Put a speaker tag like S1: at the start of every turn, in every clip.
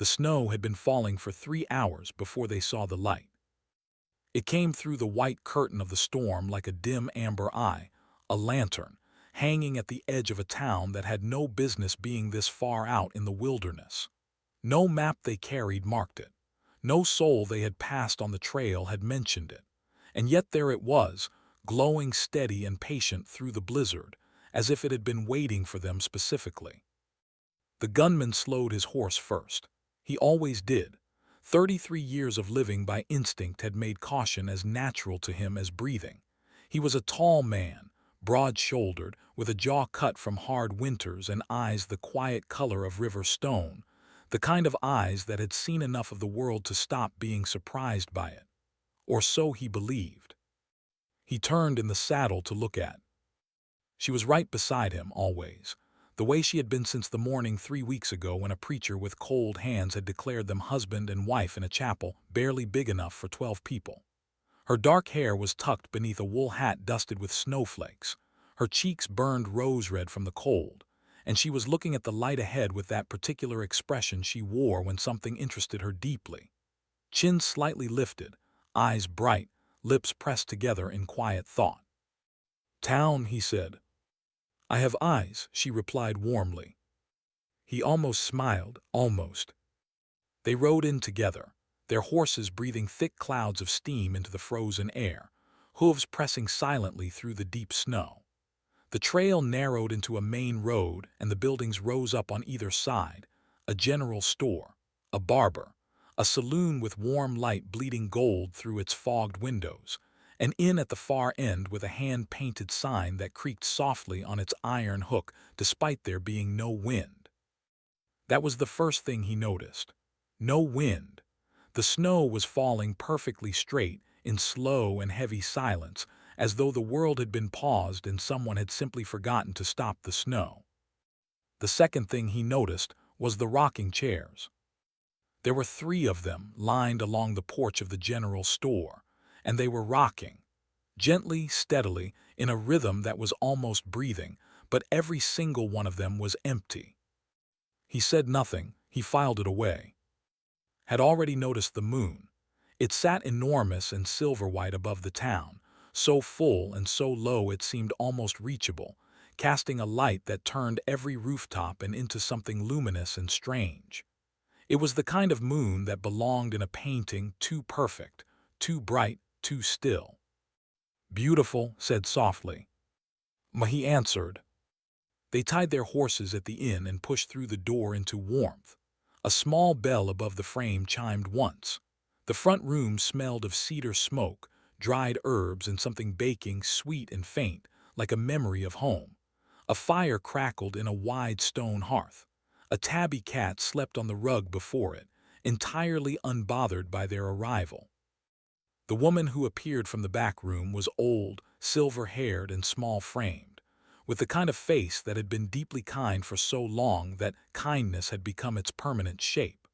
S1: The snow had been falling for 3 hours before they saw the light. It came through the white curtain of the storm like a dim amber eye, a lantern, hanging at the edge of a town that had no business being this far out in the wilderness. No map they carried marked it. No soul they had passed on the trail had mentioned it. And yet there it was, glowing steady and patient through the blizzard, as if it had been waiting for them specifically. The gunman slowed his horse first. He always did. 33 years of living by instinct had made caution as natural to him as breathing. He was a tall man, broad-shouldered, with a jaw cut from hard winters and eyes the quiet color of river stone, the kind of eyes that had seen enough of the world to stop being surprised by it. Or so he believed. He turned in the saddle to look at. She was right beside him, always, the way she had been since the morning 3 weeks ago when a preacher with cold hands had declared them husband and wife in a chapel barely big enough for 12 people. Her dark hair was tucked beneath a wool hat dusted with snowflakes. Her cheeks burned rose-red from the cold, and she was looking at the light ahead with that particular expression she wore when something interested her deeply. Chin slightly lifted, eyes bright, lips pressed together in quiet thought. "Town," he said. "I have eyes," she replied warmly. He almost smiled, almost. They rode in together, their horses breathing thick clouds of steam into the frozen air, hooves pressing silently through the deep snow. The trail narrowed into a main road and the buildings rose up on either side, a general store, a barber, a saloon with warm light bleeding gold through its fogged windows, an inn at the far end with a hand-painted sign that creaked softly on its iron hook despite there being no wind. That was the first thing he noticed. No wind. The snow was falling perfectly straight, in slow and heavy silence, as though the world had been paused and someone had simply forgotten to stop the snow. The second thing he noticed was the rocking chairs. There were 3 of them lined along the porch of the general store, and they were rocking, gently, steadily, in a rhythm that was almost breathing, but every single one of them was empty. He said nothing, he filed it away. Had already noticed the moon. It sat enormous and silver-white above the town, so full and so low it seemed almost reachable, casting a light that turned every rooftop and into something luminous and strange. It was the kind of moon that belonged in a painting too perfect, too bright, too still. "Beautiful," said softly. He answered. They tied their horses at the inn and pushed through the door into warmth. A small bell above the frame chimed once. The front room smelled of cedar smoke, dried herbs and something baking, sweet and faint, like a memory of home. A fire crackled in a wide stone hearth. A tabby cat slept on the rug before it, entirely unbothered by their arrival. The woman who appeared from the back room was old, silver-haired and small-framed, with the kind of face that had been deeply kind for so long that kindness had become its permanent shape.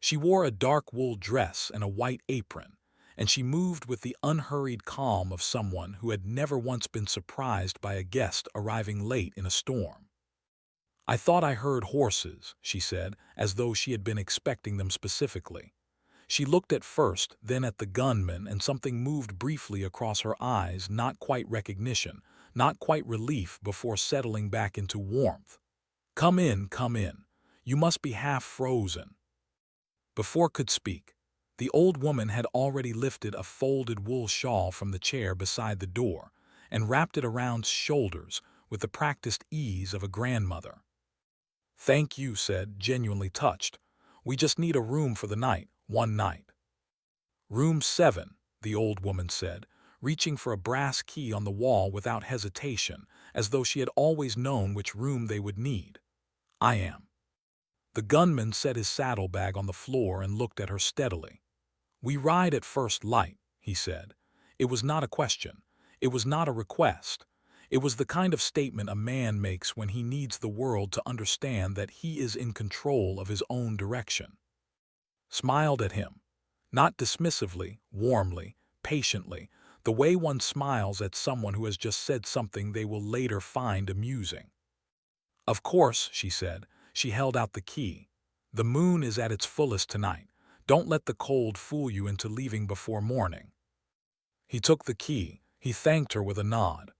S1: She wore a dark wool dress and a white apron, and she moved with the unhurried calm of someone who had never once been surprised by a guest arriving late in a storm. "I thought I heard horses," she said, as though she had been expecting them specifically. She looked at first, then at the gunman, and something moved briefly across her eyes, not quite recognition, not quite relief, before settling back into warmth. Come in, come in. You must be half frozen." Before could speak, the old woman had already lifted a folded wool shawl from the chair beside the door and wrapped it around shoulders with the practiced ease of a grandmother. "Thank you," said, genuinely touched. "We just need a room for the night, one night." "Room 7, the old woman said, reaching for a brass key on the wall without hesitation, as though she had always known which room they would need. "I am." The gunman set his saddlebag on the floor and looked at her steadily. "We ride at first light," he said. It was not a question. It was not a request. It was the kind of statement a man makes when he needs the world to understand that he is in control of his own direction. Smiled at him, not dismissively, warmly, patiently, the way one smiles at someone who has just said something they will later find amusing. "Of course," she said. She held out the key. The moon is at its fullest tonight. Don't let the cold fool you into leaving before morning." He took the key. He thanked her with a nod.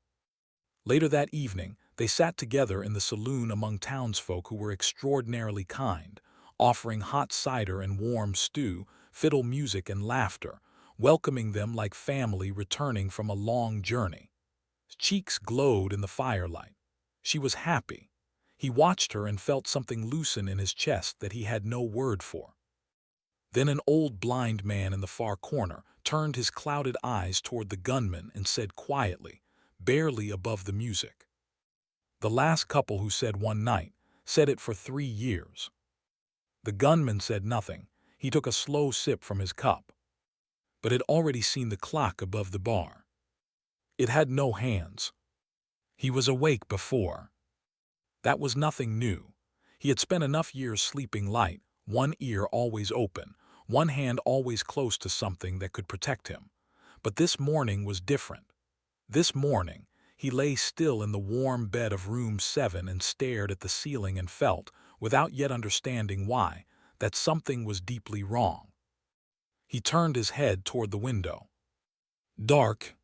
S1: Later that evening, they sat together in the saloon among townsfolk who were extraordinarily kind, offering hot cider and warm stew, fiddle music and laughter, welcoming them like family returning from a long journey. Cheeks glowed in the firelight. She was happy. He watched her and felt something loosen in his chest that he had no word for. Then an old blind man in the far corner turned his clouded eyes toward the gunman and said quietly, barely above the music, "The last couple who said one night, said it for 3 years." The gunman said nothing. He took a slow sip from his cup, but had already seen the clock above the bar. It had no hands. He was awake before. That was nothing new. He had spent enough years sleeping light, one ear always open, one hand always close to something that could protect him. But this morning was different. This morning, he lay still in the warm bed of room 7 and stared at the ceiling and felt, without yet understanding why, that something was deeply wrong. He turned his head toward the window. Dark.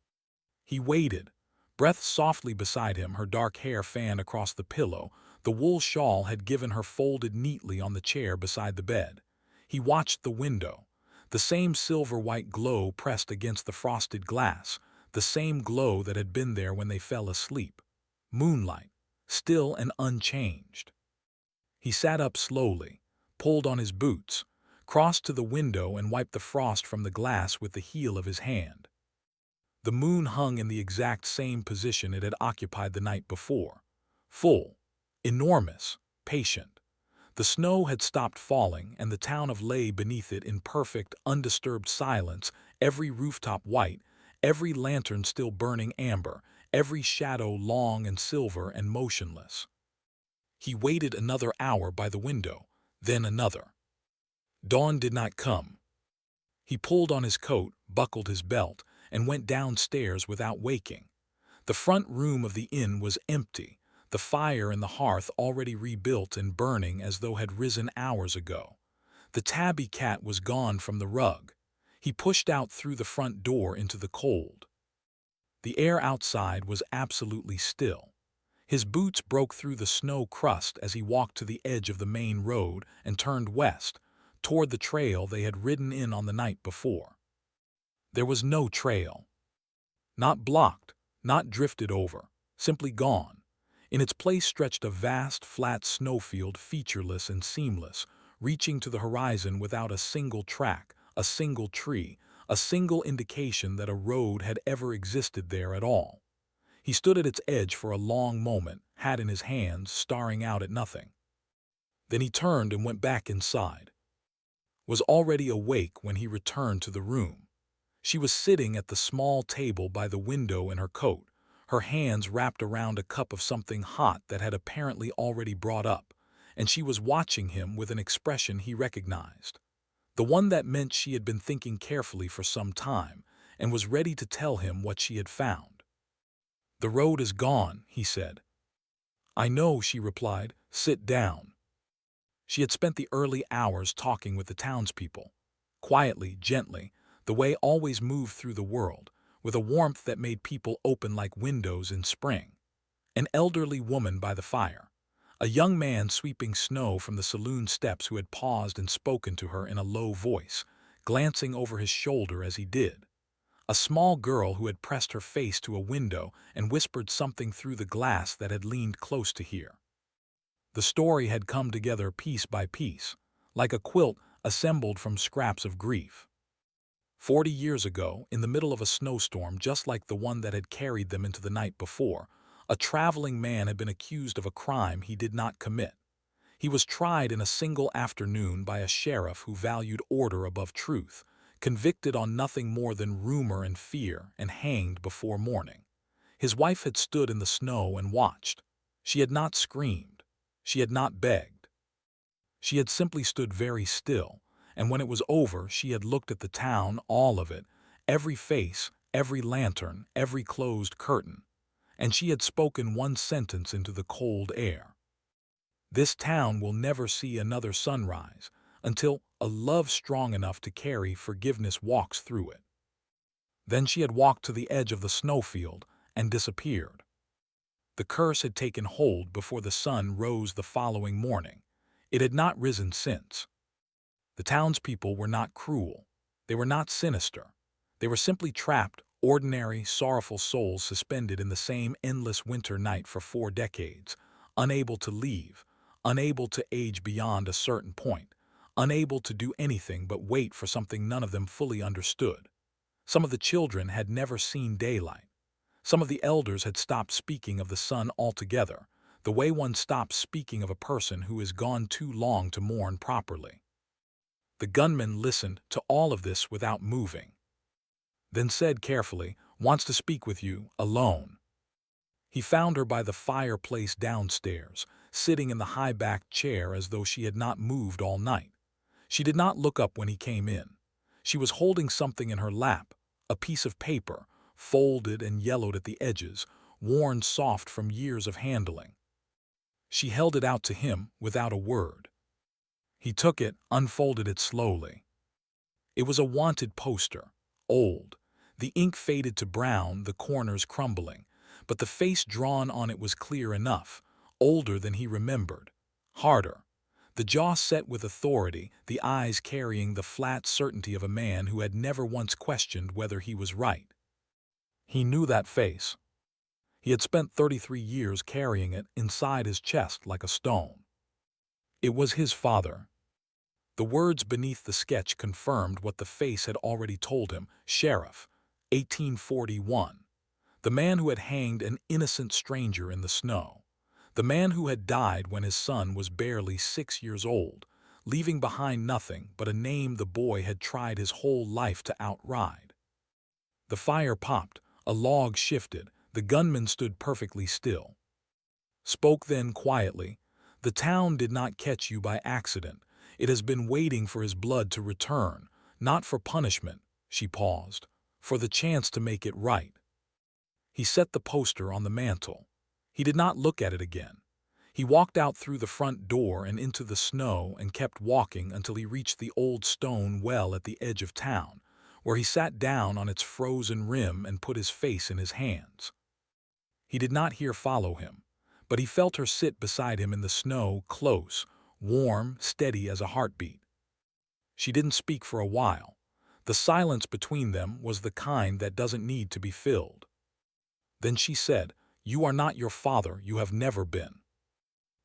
S1: He waited, breath softly beside him, her dark hair fanned across the pillow. The wool shawl had given her folded neatly on the chair beside the bed. He watched the window. The same silver-white glow pressed against the frosted glass, the same glow that had been there when they fell asleep. Moonlight, still and unchanged. He sat up slowly, pulled on his boots, crossed to the window and wiped the frost from the glass with the heel of his hand. The moon hung in the exact same position it had occupied the night before. Full, enormous, patient. The snow had stopped falling, and the town lay beneath it in perfect, undisturbed silence, every rooftop white, every lantern still burning amber, every shadow long and silver and motionless. He waited another hour by the window, then another. Dawn did not come. He pulled on his coat, buckled his belt, and went downstairs without waking. The front room of the inn was empty, the fire in the hearth already rebuilt and burning as though had risen hours ago. The tabby cat was gone from the rug. He pushed out through the front door into the cold. The air outside was absolutely still. His boots broke through the snow crust as he walked to the edge of the main road and turned west, toward the trail they had ridden in on the night before. There was no trail. Not blocked, not drifted over, simply gone. In its place stretched a vast, flat snowfield, featureless and seamless, reaching to the horizon without a single track, a single tree, a single indication that a road had ever existed there at all. He stood at its edge for a long moment, hat in his hands, staring out at nothing. Then he turned and went back inside. Was already awake when he returned to the room. She was sitting at the small table by the window in her coat, her hands wrapped around a cup of something hot that had apparently already brought up, and she was watching him with an expression he recognized. The one that meant she had been thinking carefully for some time and was ready to tell him what she had found. "The road is gone," he said. "I know," she replied. "Sit down." She had spent the early hours talking with the townspeople, quietly, gently, the way always moved through the world, with a warmth that made people open like windows in spring. An elderly woman by the fire, a young man sweeping snow from the saloon steps who had paused and spoken to her in a low voice, glancing over his shoulder as he did. A small girl who had pressed her face to a window and whispered something through the glass that had leaned close to hear. The story had come together piece by piece, like a quilt assembled from scraps of grief. 40 years ago, in the middle of a snowstorm just like the one that had carried them into the night before, a traveling man had been accused of a crime he did not commit. He was tried in a single afternoon by a sheriff who valued order above truth, convicted on nothing more than rumor and fear, and hanged before morning. His wife had stood in the snow and watched. She had not screamed. She had not begged. She had simply stood very still, and when it was over she had looked at the town, all of it, every face, every lantern, every closed curtain, and she had spoken one sentence into the cold air. This town will never see another sunrise until a love strong enough to carry forgiveness walks through it. Then she had walked to the edge of the snowfield and disappeared. The curse had taken hold before the sun rose the following morning. It had not risen since. The townspeople were not cruel. They were not sinister. They were simply trapped, ordinary, sorrowful souls suspended in the same endless winter night for 4 decades, unable to leave, unable to age beyond a certain point, unable to do anything but wait for something none of them fully understood. Some of the children had never seen daylight. Some of the elders had stopped speaking of the sun altogether, the way one stops speaking of a person who is gone too long to mourn properly. The gunman listened to all of this without moving, then said carefully, "Wants to speak with you, alone." He found her by the fireplace downstairs, sitting in the high-backed chair as though she had not moved all night. She did not look up when he came in. She was holding something in her lap, a piece of paper, folded and yellowed at the edges, worn soft from years of handling. She held it out to him without a word. He took it, unfolded it slowly. It was a wanted poster, old. The ink faded to brown, the corners crumbling, but the face drawn on it was clear enough, older than he remembered, harder. The jaw set with authority, the eyes carrying the flat certainty of a man who had never once questioned whether he was right. He knew that face. He had spent 33 years carrying it inside his chest like a stone. It was his father. The words beneath the sketch confirmed what the face had already told him. Sheriff, 1841. The man who had hanged an innocent stranger in the snow. The man who had died when his son was barely 6 years old, leaving behind nothing but a name the boy had tried his whole life to outride. The fire popped, a log shifted, the gunman stood perfectly still. Spoke then quietly, "The town did not catch you by accident. It has been waiting for his blood to return, not for punishment," she paused, "for the chance to make it right." He set the poster on the mantel. He did not look at it again. He walked out through the front door and into the snow and kept walking until he reached the old stone well at the edge of town, where he sat down on its frozen rim and put his face in his hands. He did not hear follow him, but he felt her sit beside him in the snow, close, warm, steady as a heartbeat. She didn't speak for a while. The silence between them was the kind that doesn't need to be filled. Then she said, "You are not your father, you have never been."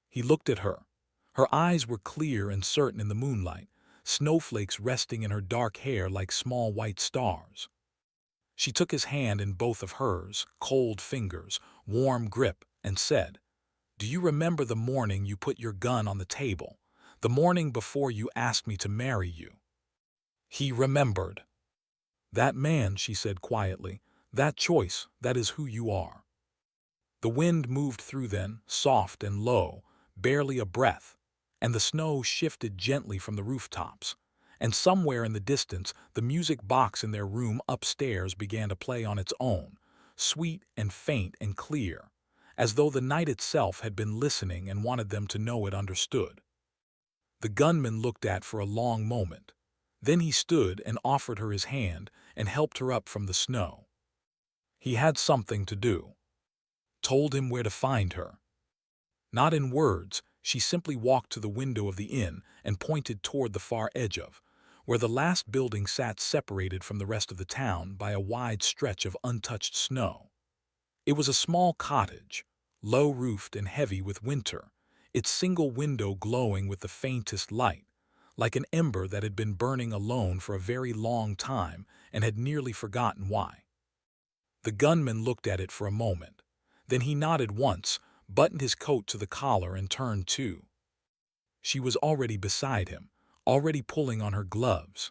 S1: He looked at her. Her eyes were clear and certain in the moonlight, snowflakes resting in her dark hair like small white stars. She took his hand in both of hers, cold fingers, warm grip, and said, "Do you remember the morning you put your gun on the table? The morning before you asked me to marry you?" He remembered. "That man," she said quietly, "that choice, that is who you are." The wind moved through then, soft and low, barely a breath, and the snow shifted gently from the rooftops. And somewhere in the distance, the music box in their room upstairs began to play on its own, sweet and faint and clear, as though the night itself had been listening and wanted them to know it understood. The gunman looked at for a long moment. Then he stood and offered her his hand and helped her up from the snow. He had something to do. Told him where to find her. Not in words, she simply walked to the window of the inn and pointed toward the far edge of, where the last building sat separated from the rest of the town by a wide stretch of untouched snow. It was a small cottage, low-roofed and heavy with winter, its single window glowing with the faintest light, like an ember that had been burning alone for a very long time and had nearly forgotten why. The gunman looked at it for a moment. Then he nodded once, buttoned his coat to the collar and turned too. She was already beside him, already pulling on her gloves.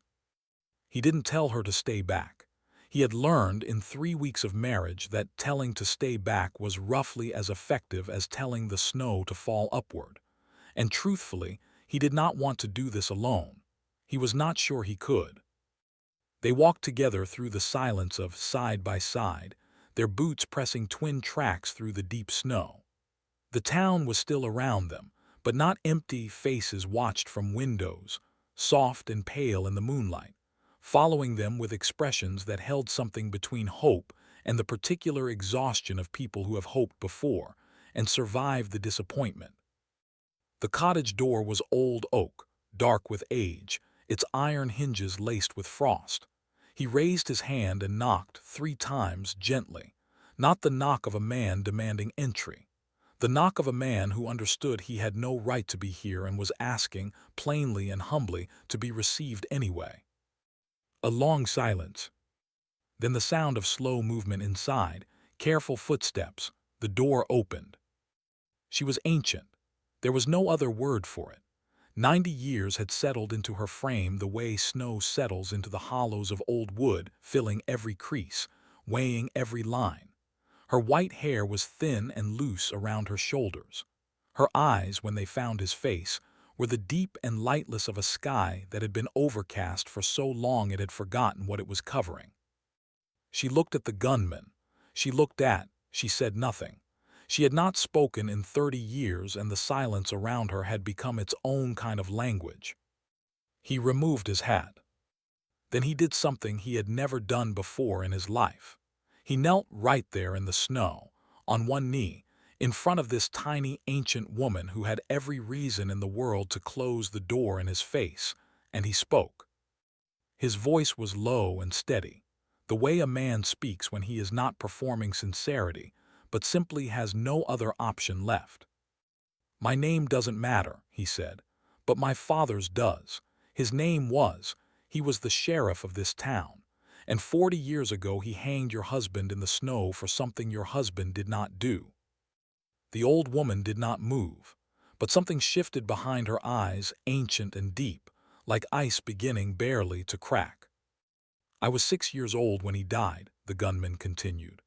S1: He didn't tell her to stay back. He had learned in 3 weeks of marriage that telling to stay back was roughly as effective as telling the snow to fall upward. And truthfully, he did not want to do this alone. He was not sure he could. They walked together through the silence of side by side, their boots pressing twin tracks through the deep snow. The town was still around them, But not empty faces watched from windows, soft and pale in the moonlight, following them with expressions that held something between hope and the particular exhaustion of people who have hoped before and survived the disappointment. The cottage door was old oak, dark with age, its iron hinges laced with frost. He raised his hand and knocked 3 times gently, not the knock of a man demanding entry, the knock of a man who understood he had no right to be here and was asking, plainly and humbly, to be received anyway. A long silence. Then the sound of slow movement inside, careful footsteps. The door opened. She was ancient. There was no other word for it. 90 years had settled into her frame the way snow settles into the hollows of old wood, filling every crease, weighing every line. Her white hair was thin and loose around her shoulders. Her eyes, when they found his face, were the deep and lightless of a sky that had been overcast for so long it had forgotten what it was covering. She looked at the gunman. She said nothing. She had not spoken in 30 years, and the silence around her had become its own kind of language. He removed his hat. Then he did something he had never done before in his life. He knelt right there in the snow, on one knee, in front of this tiny ancient woman who had every reason in the world to close the door in his face, and he spoke. His voice was low and steady, the way a man speaks when he is not performing sincerity, but simply has no other option left. "My name doesn't matter," he said, "but my father's does. His name was. He was the sheriff of this town. And 40 years ago he hanged your husband in the snow for something your husband did not do." The old woman did not move, but something shifted behind her eyes, ancient and deep, like ice beginning barely to crack. "I was 6 years old when he died," the gunman continued.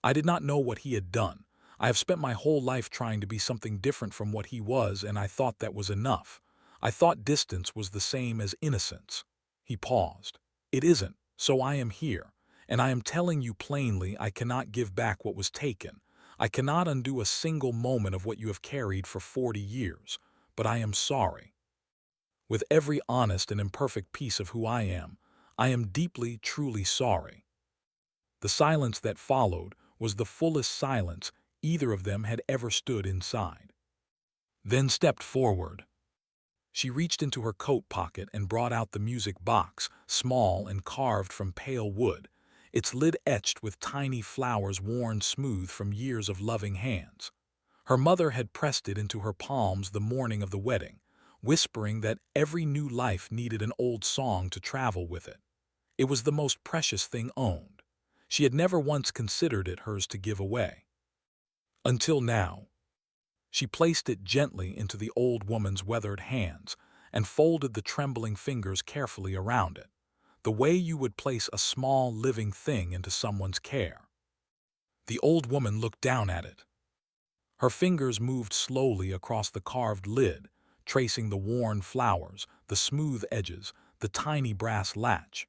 S1: "I did not know what he had done. I have spent my whole life trying to be something different from what he was, and I thought that was enough. I thought distance was the same as innocence." He paused. "It isn't, so I am here, and I am telling you plainly I cannot give back what was taken. I cannot undo a single moment of what you have carried for 40 years, but I am sorry. With every honest and imperfect piece of who I am deeply, truly sorry." The silence that followed was the fullest silence either of them had ever stood inside. Then stepped forward. She reached into her coat pocket and brought out the music box, small and carved from pale wood, its lid etched with tiny flowers worn smooth from years of loving hands. Her mother had pressed it into her palms the morning of the wedding, whispering that every new life needed an old song to travel with it. It was the most precious thing owned. She had never once considered it hers to give away. Until now. She placed it gently into the old woman's weathered hands and folded the trembling fingers carefully around it, the way you would place a small living thing into someone's care. The old woman looked down at it. Her fingers moved slowly across the carved lid, tracing the worn flowers, the smooth edges, the tiny brass latch.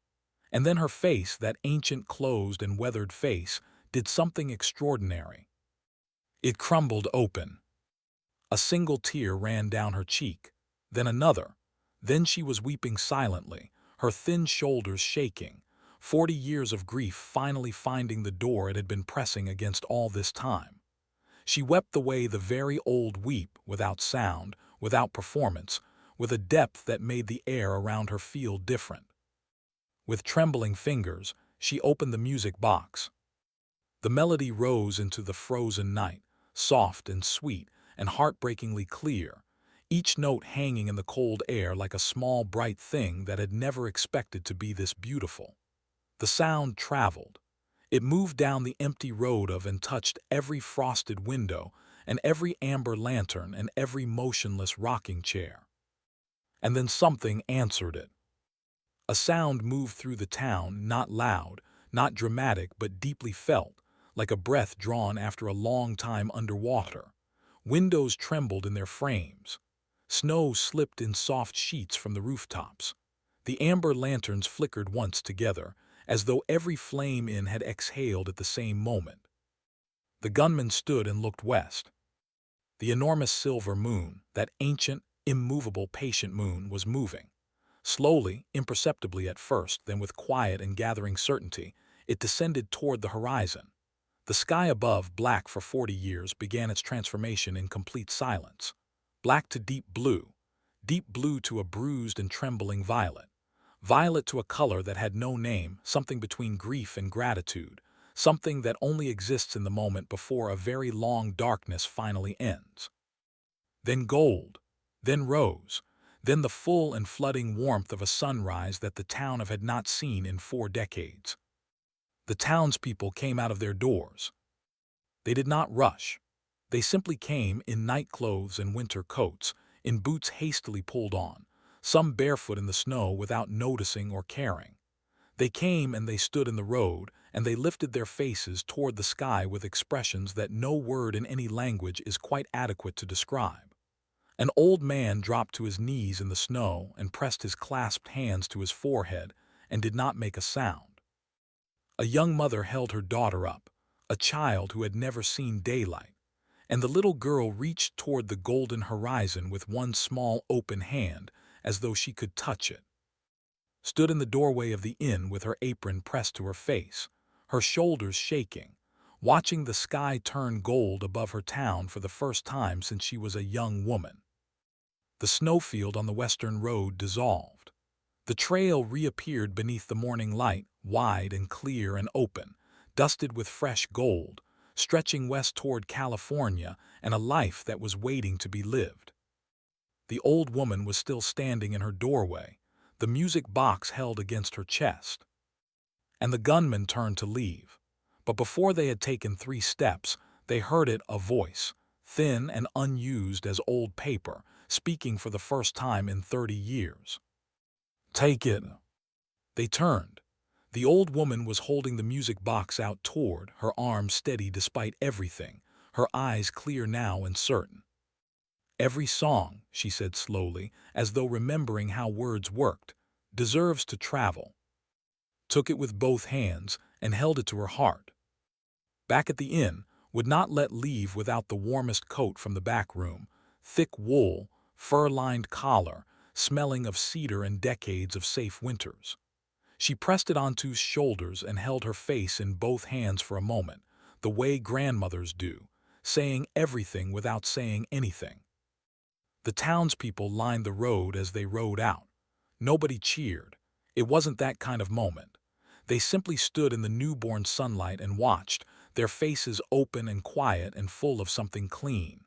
S1: And then her face, that ancient closed and weathered face, did something extraordinary. It crumbled open. A single tear ran down her cheek, then another. Then she was weeping silently, her thin shoulders shaking, 40 years of grief finally finding the door it had been pressing against all this time. She wept the way the very old weep, without sound, without performance, with a depth that made the air around her feel different. With trembling fingers, she opened the music box. The melody rose into the frozen night, soft and sweet and heartbreakingly clear, each note hanging in the cold air like a small bright thing that had never expected to be this beautiful. The sound traveled. It moved down the empty road of and touched every frosted window and every amber lantern and every motionless rocking chair. And then something answered it. A sound moved through the town, not loud, not dramatic, but deeply felt, like a breath drawn after a long time underwater. Windows trembled in their frames. Snow slipped in soft sheets from the rooftops. The amber lanterns flickered once together, as though every flame in had exhaled at the same moment. The gunman stood and looked west. The enormous silver moon, that ancient, immovable, patient moon, was moving. Slowly, imperceptibly at first, then with quiet and gathering certainty, it descended toward the horizon. The sky above, black for 40 years, began its transformation in complete silence. Black to deep blue to a bruised and trembling violet. Violet to a color that had no name, something between grief and gratitude, something that only exists in the moment before a very long darkness finally ends. Then gold, then rose, then the full and flooding warmth of a sunrise that the town had not seen in 4 decades. The townspeople came out of their doors. They did not rush. They simply came in night clothes and winter coats, in boots hastily pulled on, some barefoot in the snow without noticing or caring. They came and they stood in the road, and they lifted their faces toward the sky with expressions that no word in any language is quite adequate to describe. An old man dropped to his knees in the snow and pressed his clasped hands to his forehead and did not make a sound. A young mother held her daughter up, a child who had never seen daylight, and the little girl reached toward the golden horizon with one small open hand as though she could touch it. Stood in the doorway of the inn with her apron pressed to her face, her shoulders shaking, watching the sky turn gold above her town for the first time since she was a young woman. The snowfield on the western road dissolved. The trail reappeared beneath the morning light, wide and clear and open, dusted with fresh gold, stretching west toward California and a life that was waiting to be lived. The old woman was still standing in her doorway, the music box held against her chest. And the gunman turned to leave. But before they had taken 3 steps, they heard it, a voice, thin and unused as old paper, speaking for the first time in 30 years. "Take it." They turned. The old woman was holding the music box out toward, her arms steady despite everything, her eyes clear now and certain. "Every song," she said slowly, as though remembering how words worked, "deserves to travel." Took it with both hands and held it to her heart. Back at the inn, would not let leave without the warmest coat from the back room, thick wool, fur-lined collar, smelling of cedar and decades of safe winters. She pressed it onto his shoulders and held her face in both hands for a moment, the way grandmothers do, saying everything without saying anything. The townspeople lined the road as they rode out. Nobody cheered. It wasn't that kind of moment. They simply stood in the newborn sunlight and watched, their faces open and quiet and full of something clean.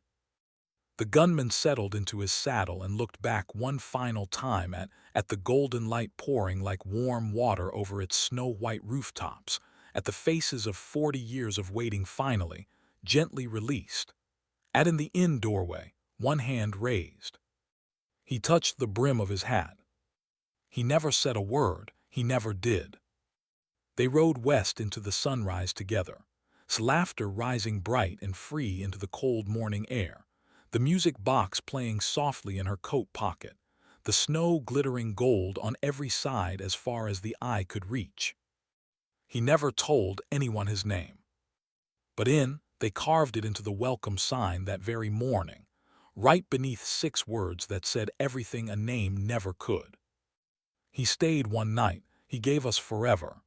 S1: The gunman settled into his saddle and looked back one final time at the golden light pouring like warm water over its snow-white rooftops, at the faces of 40 years of waiting finally, gently released. In the inn doorway, one hand raised. He touched the brim of his hat. He never said a word, he never did. They rode west into the sunrise together, laughter rising bright and free into the cold morning air, the music box playing softly in her coat pocket, the snow glittering gold on every side as far as the eye could reach. He never told anyone his name. But they carved it into the welcome sign that very morning, right beneath 6 words that said everything a name never could. He stayed one night, he gave us forever.